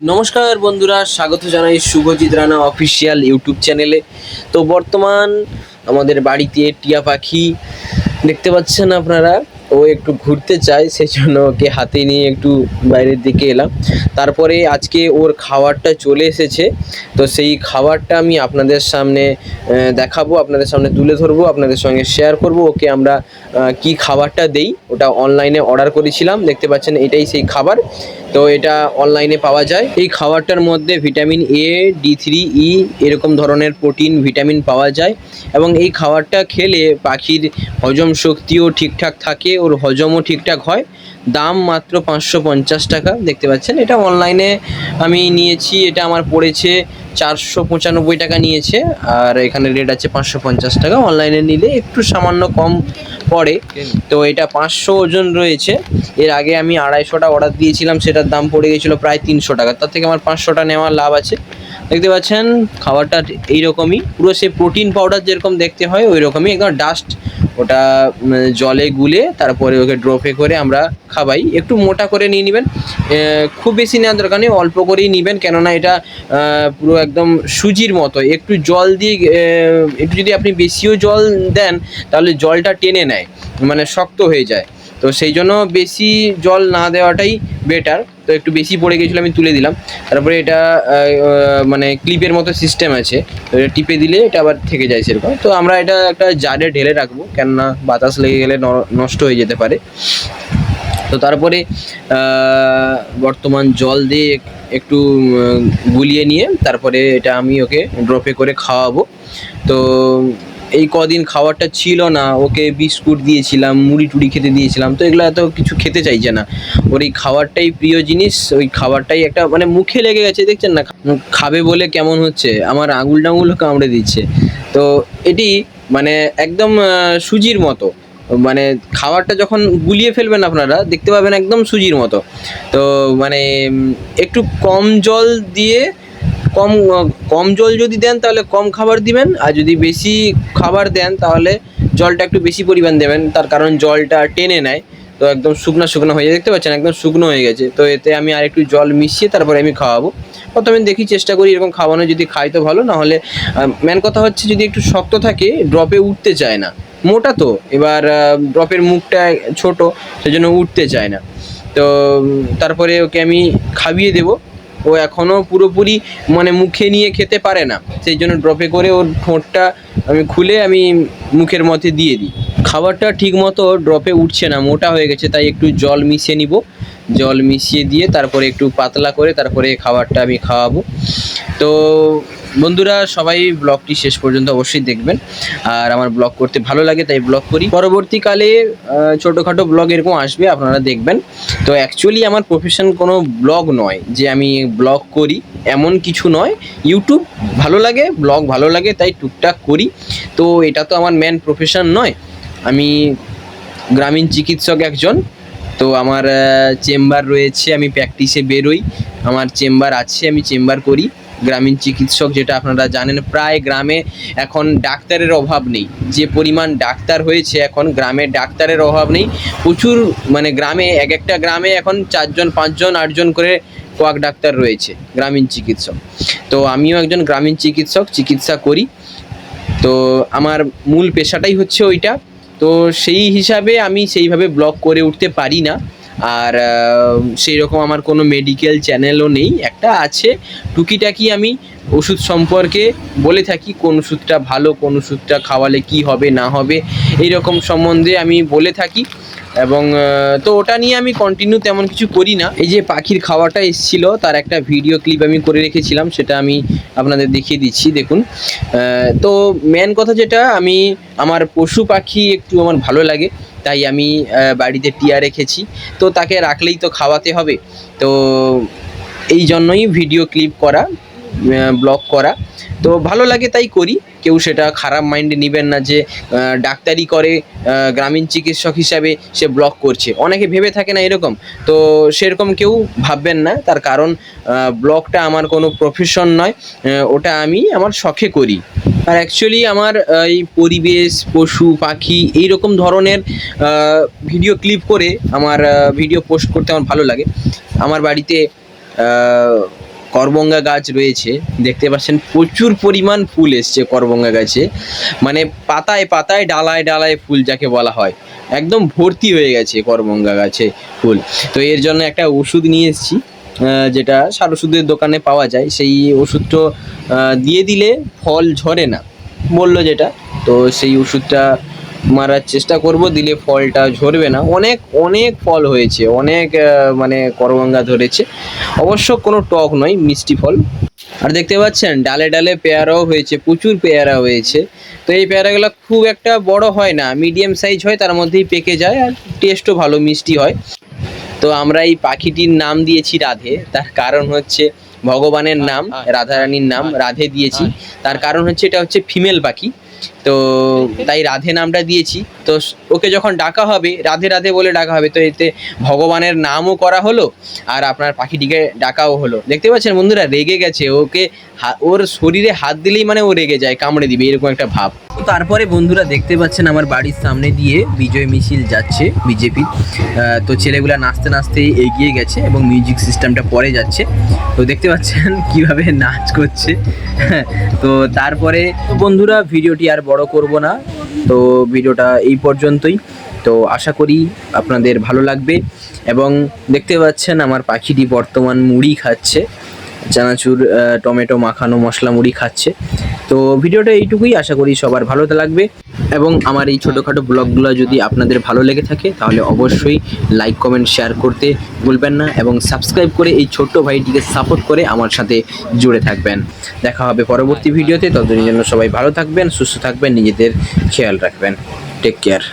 নমস্কার বন্ধুরা, স্বাগত জানাই শুভজিৎ রানা অফিসিয়াল ইউটিউব চ্যানেলে। তো বর্তমান আমাদের বাড়িতে টিয়া পাখি দেখতে পাচ্ছেন আপনারা। ও একটু ঘুরতে চায়, সেই জন্য ওকে হাতে নিয়ে একটু বাইরের দিকে এলাম। তারপরে আজকে ওর খাবারটা চলে এসেছে, তো সেই খাবারটা আমি আপনাদের সামনে দেখাবো, আপনাদের সামনে তুলে ধরবো, আপনাদের সঙ্গে শেয়ার করব। ওকে আমরা কি খাবারটা দেই ওটা অনলাইনে অর্ডার করেছিলাম, দেখতে পাচ্ছেন এটাই সেই খাবার। তো এটা অনলাইনে পাওয়া যায়। এই খাবারটার মধ্যে ভিটামিন A, D3, E এরকম ধরনের প্রোটিন ভিটামিন পাওয়া যায়, এবং এই খাবারটা খেলে পাখির হজম শক্তিও ঠিকঠাক থাকে, ওর হজমও ঠিকঠাক হয়। দাম মাত্র 550 টাকা, দেখতে পাচ্ছেন। এটা অনলাইনে আমি নিয়েছি, এটা আমার পড়েছে 495 টাকা নিয়েছে, আর এখানে রেট আছে 550 টাকা। অনলাইনে নিলে একটু সামান্য কম পড়ে। তো এটা 500 ওজন রয়েছে। এর আগে আমি 250টা অর্ডার দিয়েছিলাম, সেটার দাম পড়ে গেছিলো প্রায় 300 টাকা। তার থেকে আমার 500টা নেওয়ার লাভ আছে। দেখতে পাচ্ছেন খাবারটা এইরকমই, পুরো সে প্রোটিন পাউডার যেরকম দেখতে হয় ওই রকমই, একদম ডাস্ট। ওটা জলে গুলে তারপরে ওকে ড্রপে করে আমরা খাওয়াই। একটু মোটা করে নিয়ে নেবেন, খুব বেশি নেওয়ার দরকার নেই, অল্প করেই নেবেন, কেননা এটা পুরো একদম সুজির মতো। একটু জল দিয়ে একটু যদি আপনি বেশিও জল দেন তাহলে জলটা টেনে নেয়, মানে শক্ত হয়ে যায়। তো সেই জন্য বেশি জল না দেওয়াটাই বেটার। তো একটু বেশি পড়ে গেছিলো, আমি তুলে দিলাম। তারপরে এটা মানে ক্লিপের মতো সিস্টেম আছে, তো এটা টিপে দিলে এটা আবার থেকে যায় সেরকম। তো আমরা এটা একটা জারে ঢেলে রাখবো, কেননা বাতাস লেগে গেলে নষ্ট হয়ে যেতে পারে। তো তারপরে বর্তমান জল দিয়ে একটু গুলিয়ে নিয়ে তারপরে এটা আমি ওকে ড্রপে করে খাওয়াবো। তো এই কদিন খাবারটা ছিল না, ওকে বিস্কুট দিয়েছিলাম, মুড়ি টুড়ি খেতে দিয়েছিলাম, তো এগুলো এত কিছু খেতে চাইছে না। ওর এই খাবারটাই প্রিয় জিনিস, ওই খাবারটাই একটা মানে মুখে লেগে গেছে, দেখছেন না? খাবে বলে কেমন হচ্ছে, আমার আঙুল টাঙুল কামড়ে দিচ্ছে। তো এটি মানে একদম সুজির মতো, মানে খাবারটা যখন গুলিয়ে ফেলবেন আপনারা দেখতে পাবেন একদম সুজির মতো। তো মানে একটু কম জল দিয়ে, কম কম জল যদি দেন তাহলে কম খাবার দিবেন, আর যদি বেশি খাবার দেন তাহলে জলটা একটু বেশি পরিমাণ দেবেন, তার কারণ জলটা টেনে নেয়। তো একদম শুকনো শুকনো হয়ে যায়, দেখতে পাচ্ছেন একদম শুকনো হয়ে গেছে। তো এতে আমি আর একটু জল মিশিয়ে তারপরে আমি খাওয়াবো। প্রথমে দেখি, চেষ্টা করি এরকম খাওয়ানো, যদি খাই তো ভালো, না হলে মেন কথা হচ্ছে যদি একটু শক্ত থাকে ড্রপে উঠতে চায় না। মোটা তো এবার ড্রপের মুখটা ছোট, সেজন্য উঠতে চায় না। তো তারপরে ওকে আমি খাইয়ে দেবো। ও এখনও পুরোপুরি মানে মুখে নিয়ে খেতে পারে না, সেই জন্য ড্রপে করে ওর ঠোঁটটা আমি খুলে আমি মুখের মধ্যে দিয়ে দিই। খাবারটা ঠিক মতো ড্রপে উঠছে না, মোটা হয়ে গেছে, তাই একটু জল মিশিয়ে নিব। জল মিশিয়ে দিয়ে তারপরে একটু পাতলা করে তারপরে খাবারটা আমি খাওয়াবো। তো বন্ধুরা, সবাই ব্লগটি শেষ পর্যন্ত অবশ্যই দেখবেন। আর আমার ব্লগ করতে ভালো লাগে তাই ব্লগ করি। পরবর্তীকালে ছোটোখাটো ব্লগ এরকম আসবে, আপনারা দেখবেন। তো অ্যাকচুয়ালি আমার প্রফেশন কোনো ব্লগ নয় যে আমি ব্লগ করি, এমন কিছু নয়। ইউটিউব ভালো লাগে, ব্লগ ভালো লাগে, তাই টুকটাক করি। তো এটা তো আমার মেন প্রফেশন নয়। আমি গ্রামীণ চিকিৎসক একজন। তো আমার চেম্বার রয়েছে, আমি প্র্যাকটিসে বেরোই, আমার চেম্বার আছে, আমি চেম্বার করি। গ্রামীণ চিকিৎসক যেটা আপনারা জানেন, প্রায় গ্রামে এখন ডাক্তারের অভাব নেই। যে পরিমাণ ডাক্তার হয়েছে এখন গ্রামে ডাক্তারের অভাব নেই প্রচুর। মানে গ্রামে এক একটা গ্রামে এখন 4জন 5জন 8জন করে কোয়াক ডাক্তার রয়েছে, গ্রামীণ চিকিৎসক। তো আমিও একজন গ্রামীণ চিকিৎসক, চিকিৎসা করি। তো আমার মূল পেশাটাই হচ্ছে ওইটা। তো সেই হিসাবে আমি সেইভাবে ব্লগ করে উঠতে পারি না। আর সেই রকম আমার কোনো মেডিকেল চ্যানেলও নেই, একটা আছে টুকিটাকি আমি ওষুধ সম্পর্কে বলে থাকি, কোন ওষুধটা ভালো, কোন ওষুধটা খাওয়ালে কি হবে না হবে, এই রকম সম্বন্ধে আমি বলে থাকি। এবং তো ওটা নিয়ে আমি কন্টিনিউ তেমন কিছু করি না। এই যে পাখির খাওয়াটা এসেছিলো তার একটা ভিডিও ক্লিপ আমি করে রেখেছিলাম, সেটা আমি আপনাদের দেখিয়ে দিচ্ছি, দেখুন। তো মেন কথা যেটা, আমি আমার পশু পাখি একটু আমার ভালো লাগে, তাই আমি বাড়িতে টিয়া রেখেছি। তো তাকে রাখলেই তো খাওয়াতে হবে। তো এই জন্যই ভিডিও ক্লিপ করা, ব্লগ করা। তো ভালো লাগে তাই করি। কেউ সেটা খারাপ মাইন্ডে নেবেন না যে ডাক্তারি করে গ্রামীণ চিকিৎসক হিসাবে সে ব্লগ করছে, অনেকে ভেবে থাকে না এরকম। তো সেরকম কেউ ভাববেন না, তার কারণ ব্লগটা আমার কোনো প্রফেশন নয়, ওটা আমি আমার শখে করি। আর অ্যাকচুয়ালি আমার এই পরিবেশ, পশু পাখি এই রকম ধরনের ভিডিও ক্লিপ করে আমার ভিডিও পোস্ট করতে আমার ভালো লাগে। আমার বাড়িতে করবঙ্গা গাছ রয়েছে, দেখতে পাচ্ছেন প্রচুর পরিমাণ ফুল এসছে করবঙ্গা গাছে, মানে পাতায় পাতায় ডালায় ডালায় ফুল যাকে বলা হয়, একদম ভর্তি হয়ে গেছে করবঙ্গা গাছে ফুল। তো এর জন্য একটা ওষুধ নিয়ে এসেছি, যেটা সার ওষুধের দোকানে পাওয়া যায়, সেই ওষুধটা দিয়ে দিলে ফল ঝরে না বললো যেটা। তো সেই ওষুধটা মারার চেষ্টা করব, দিলে ফলটা ঝরবে না। অনেক অনেক ফল হয়েছে, অনেক মানে করবঙ্গা ধরেছে, অবশ্য কোনো টক নয়, মিষ্টি ফল। আর দেখতে পাচ্ছেন ডালে ডালে পেয়ারাও হয়েছে, প্রচুর পেয়ারা হয়েছে। তো এই পেয়ারাগুলো খুব একটা বড় হয় না, মিডিয়াম সাইজ হয়, তার মধ্যেই পেকে যায়, আর টেস্টও ভালো মিষ্টি হয়। তো আমরা এই পাখিটির নাম দিয়েছি রাধে, তার কারণ হচ্ছে ভগবানের নাম, রাধারানীর নাম রাধে দিয়েছি, তার কারণ হচ্ছে এটা হচ্ছে ফিমেল পাখি, তো তাই রাধে নামটা দিয়েছি। তো ওকে যখন ডাকা হবে রাধে রাধে বলে ডাকা হবে, তো এতে ভগবানের নামও করা হলো আর আপনার পাখিটিকে ডাকাও হলো। দেখতে পাচ্ছেন বন্ধুরা রেগে গেছে, ওকে ওর শরীরে হাত দিলেই মানে ও রেগে যায়, কামড়ে দিবে এরকম একটা ভাব। তো তারপরে বন্ধুরা দেখতে পাচ্ছেন আমার বাড়ির সামনে দিয়ে বিজয় মিছিল যাচ্ছে বিজেপি, তো ছেলেগুলা নাচতে নাচতে এগিয়ে গেছে এবং মিউজিক সিস্টেমটা পরে যাচ্ছে, তো দেখতে পাচ্ছেন কিভাবে নাচ করছে। তো তারপরে বন্ধুরা ভিডিওটি আর বড় করব না, তো ভিডিওটা এই পর্যন্তই। তো আশা করি আপনাদের ভালো লাগবে। এবং দেখতে পাচ্ছেন আমার পাখিটি বর্তমান মুড়ি খাচ্ছে, চানাচুর টমেটো মাখানো মশলা মুড়ি খাচ্ছে। তো ভিডিওটা এইটুকুই, আশা করি সবার ভালো লাগবে। এবং আমার এই ছোটোখাটো ব্লগগুলো যদি আপনাদের ভালো লেগে থাকে তাহলে অবশ্যই লাইক কমেন্ট শেয়ার করতে ভুলবেন না, এবং সাবস্ক্রাইব করে এই ছোট্ট ভাইটিকে সাপোর্ট করে আমার সাথে জুড়ে থাকবেন। দেখা হবে পরবর্তী ভিডিওতে, ততদিনের জন্য সবাই ভালো থাকবেন, সুস্থ থাকবেন, নিজেদের খেয়াল রাখবেন। Take care.